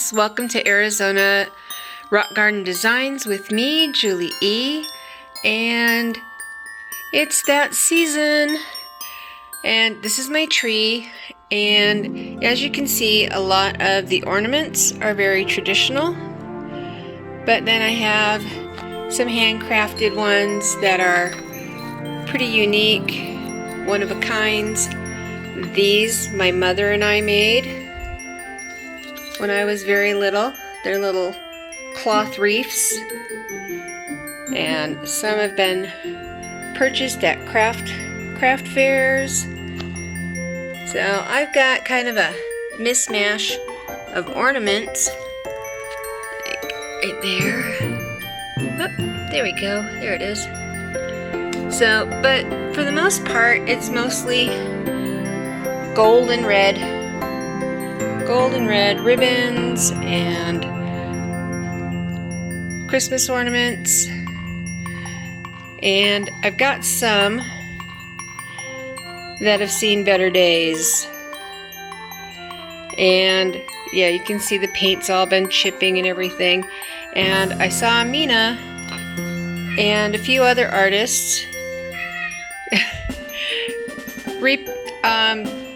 friends, welcome to Arizona Rock Garden Designs with me, Julie E. And it's that season, and this is my tree, and as you can see, a lot of the ornaments are very traditional, but then I have some handcrafted ones that are pretty unique, one of a kinds. These my mother and I made when I was very little. They're little cloth reefs, and some have been purchased at craft fairs. So I've got kind of a mishmash of ornaments right there. Oh, there we go. There it is. So, but for the most part, it's mostly gold and red ribbons and Christmas ornaments. And I've got some that have seen better days. And yeah, you can see the paint's all been chipping and everything. And I saw Mina and a few other artists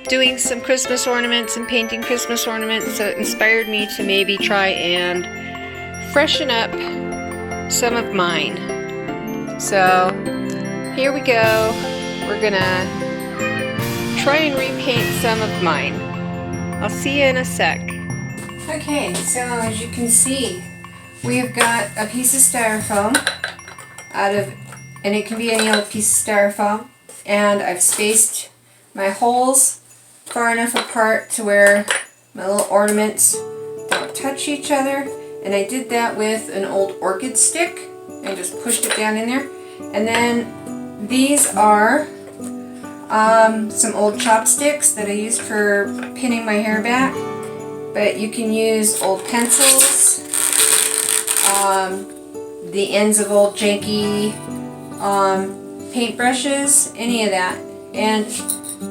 doing some Christmas ornaments and painting Christmas ornaments, so it inspired me to maybe try and freshen up some of mine. So here we go. We're gonna try and repaint some of mine. I'll see you in a sec. Okay, so as you can see, we've got a piece of styrofoam and it can be any old piece of styrofoam, and I've spaced my holes far enough apart to where my little ornaments don't touch each other, and I did that with an old orchid stick and just pushed it down in there. And then these are some old chopsticks that I used for pinning my hair back, but you can use old pencils, the ends of old janky paintbrushes, any of that. And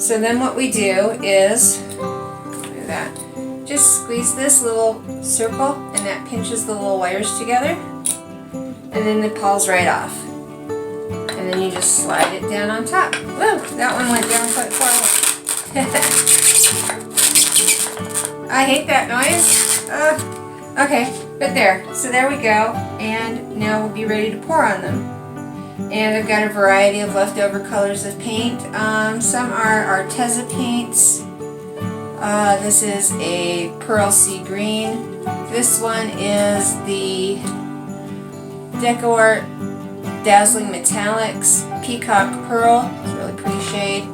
so then what we do is just squeeze this little circle, and that pinches the little wires together, and then it pulls right off. And then you just slide it down on top. Woo! That one went down quite far. I hate that noise. Okay, but there. So there we go. And now we'll be ready to pour on them. And I've got a variety of leftover colors of paint. Some are Arteza paints. This is a Pearl Sea Green. This one is the Deco Art Dazzling Metallics Peacock Pearl. It's a really pretty shade.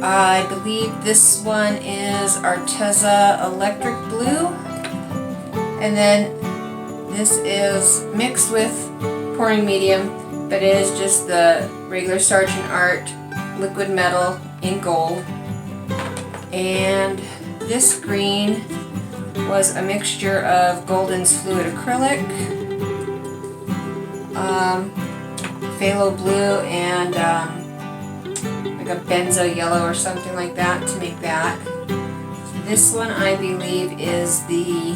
I believe this one is Arteza Electric Blue. And then this is mixed with pouring medium, but it is just the regular Sargent Art liquid metal in gold. And this green was a mixture of Golden's Fluid Acrylic, phthalo blue, and like a benzo yellow or something like that to make that. This one I believe is the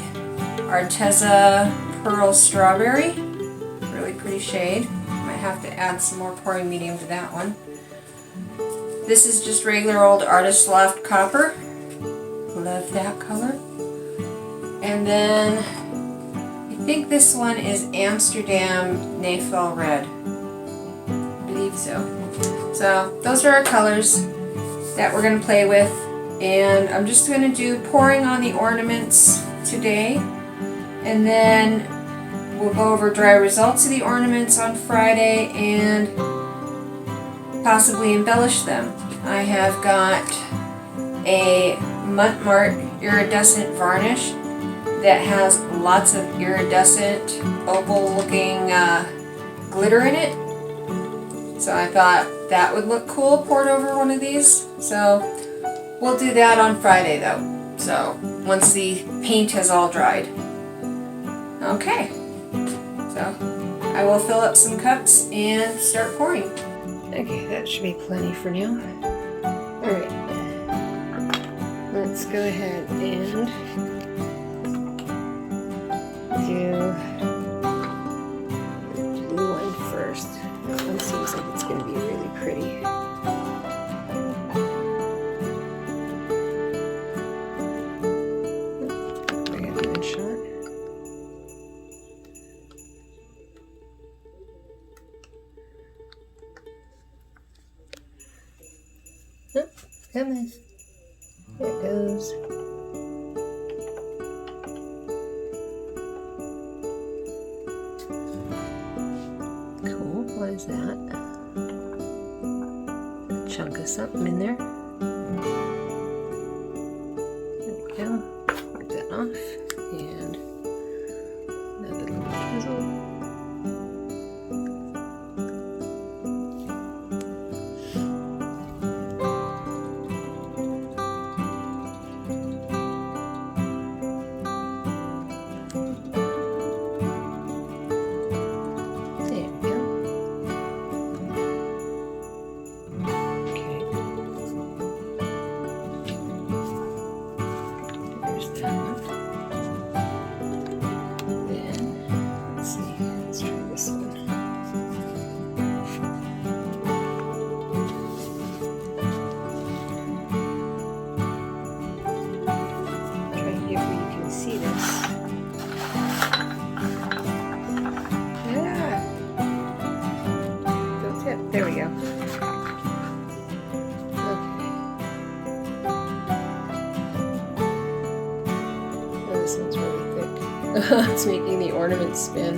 Arteza Pearl Strawberry. Really pretty shade. Might have to add some more pouring medium to that one. This is just regular old Artist Loft Copper. Love that color. And then I think this one is Amsterdam Nafel Red. I believe so. So those are our colors that we're going to play with, and I'm just going to do pouring on the ornaments today, and then we'll go over dry results of the ornaments on Friday and possibly embellish them. I have got a Muntmart iridescent varnish that has lots of iridescent opal looking glitter in it. So I thought that would look cool poured over one of these. So we'll do that on Friday though. So once the paint has all dried. Okay. So I will fill up some cups and start pouring. Okay, that should be plenty for now. Alright. Let's go ahead and do the blue one first. That one seems like it's going to be really pretty. I got one shot. Oh, come on. There it goes. Cool. What is that? A chunk of something in there. There we go. Wipe that off. And another little drizzle. There we go. Okay. Oh, this one's really thick. It's making the ornament spin.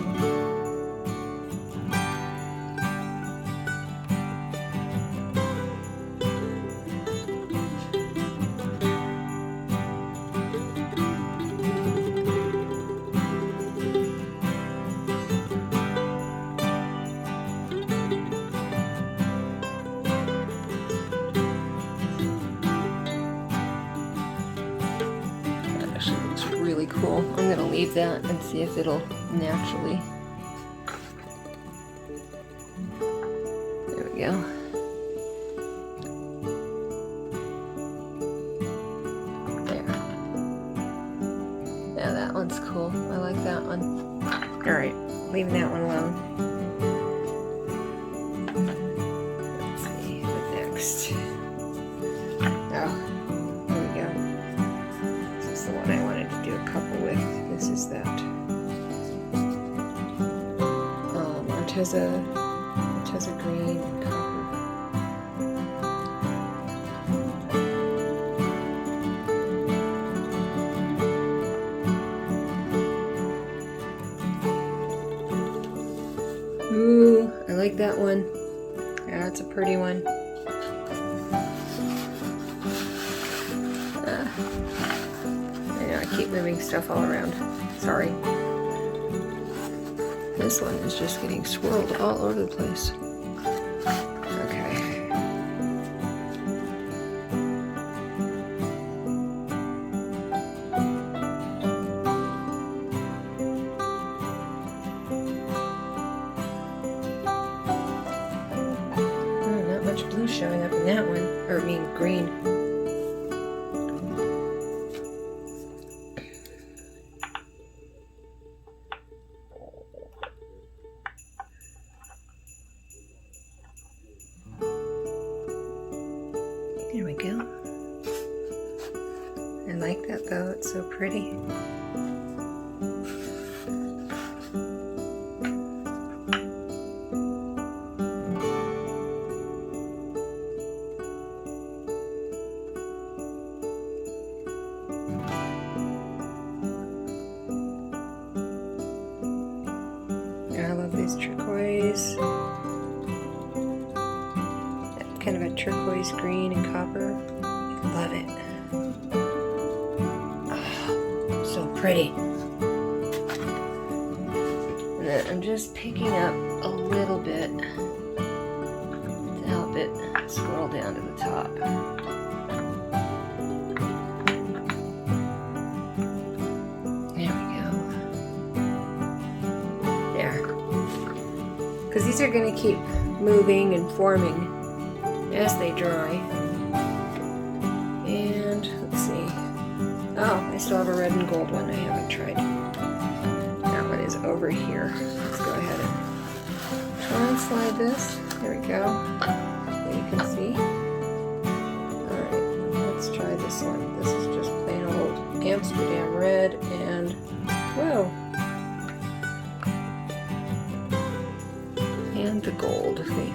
Really cool. I'm gonna leave that and see if it'll naturally. There we go. There. Yeah, that one's cool. I like that one. Alright, leaving that one alone. Let's see, what next? Oh. I wanted to do a couple with. This is that Arteza green and copper. Ooh, I like that one. Yeah, that's a pretty one. I keep moving stuff all around. Sorry. This one is just getting swirled all over the place. Okay. Oh, not much blue showing up in that one. Or I mean green. There we go. I like that though, it's so pretty. I love these turquoise. Kind of a turquoise green and copper. Love it. Oh, so pretty. And then I'm just picking up a little bit to help it swirl down to the top. There we go. There. Because these are going to keep moving and forming as they dry. And let's see. Oh, I still have a red and gold one I haven't tried. That is over here. Let's go ahead and try and slide this. There we go. So you can see. Alright, let's try this one. This is just plain old Amsterdam red and whoa. And the gold. Okay.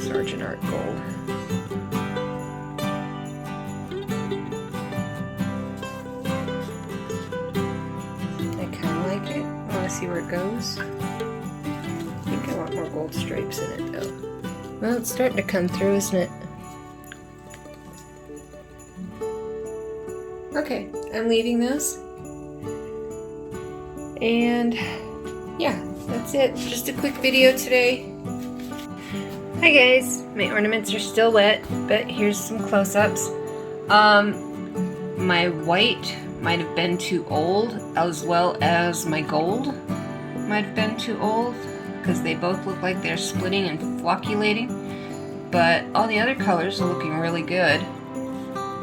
Sergeant Art gold. See where it goes. I think I want more gold stripes in it though. Well, it's starting to come through, isn't it? Okay, I'm leaving those. And yeah, that's it. Just a quick video today. Hi guys, my ornaments are still wet, but here's some close-ups. My white might have been too old, as well as my gold might have been too old, because they both look like they're splitting and flocculating, but all the other colors are looking really good.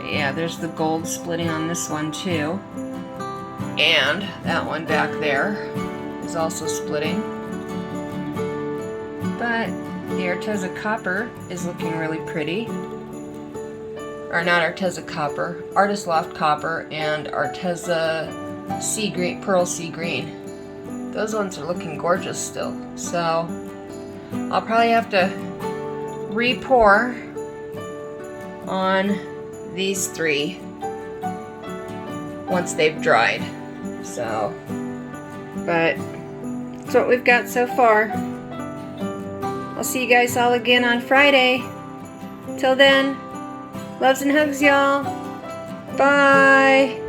Yeah, there's the gold splitting on this one too, and that one back there is also splitting, but the Arteza copper is looking really pretty. Or not Arteza copper, Artist Loft copper and Arteza sea green, pearl sea green. Those ones are looking gorgeous still. So I'll probably have to re-pour on these three once they've dried. So, but that's what we've got so far. I'll see you guys all again on Friday. Till then, loves and hugs, y'all. Bye.